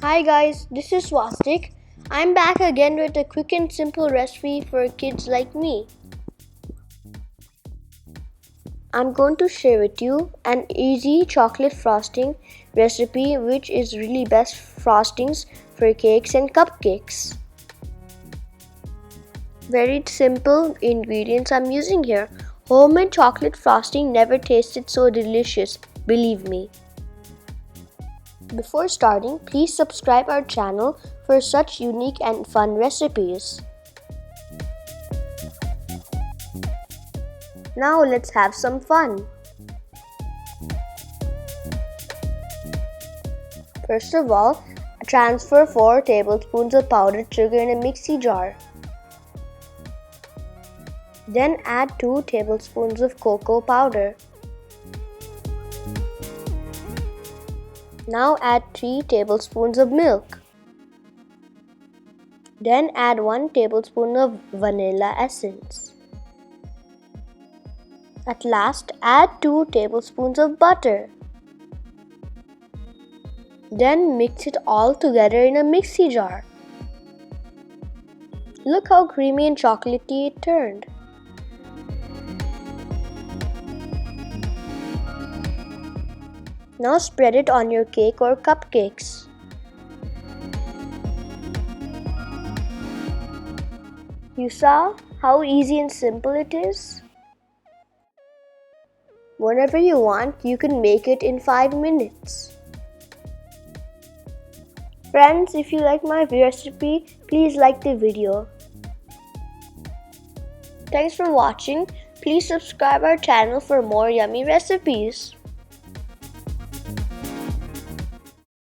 Hi guys, this is Swastik. I'm back again with a quick and simple recipe for kids like me. I'm going to share with you an easy chocolate frosting recipe which is really best frostings for cakes and cupcakes. Very simple ingredients I'm using here. Homemade chocolate frosting never tasted so delicious, believe me. Before starting, please subscribe our channel for such unique and fun recipes. Now let's have some fun. First of all, transfer 4 tablespoons of powdered sugar in a mixie jar. Then add 2 tablespoons of cocoa powder. Now add 3 tablespoons of milk. Then add 1 tablespoon of vanilla essence. At last, add 2 tablespoons of butter. Then mix it all together in a mixie jar. Look how creamy and chocolatey it turned. Now spread it on your cake or cupcakes. You saw how easy and simple it is? Whenever you want, you can make it in 5 minutes. Friends, if you like my recipe, please like the video. Thanks for watching. Please subscribe our channel for more yummy recipes.